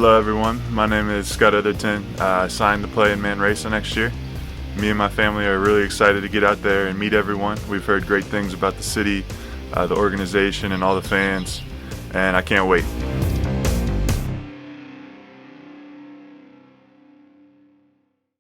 Hello everyone, my name is Eatherton. I signed to play in Manresa next year. Me and my family are really excited to get out there and meet everyone. We've heard great things about the city, the organization and all the fans, and I can't wait.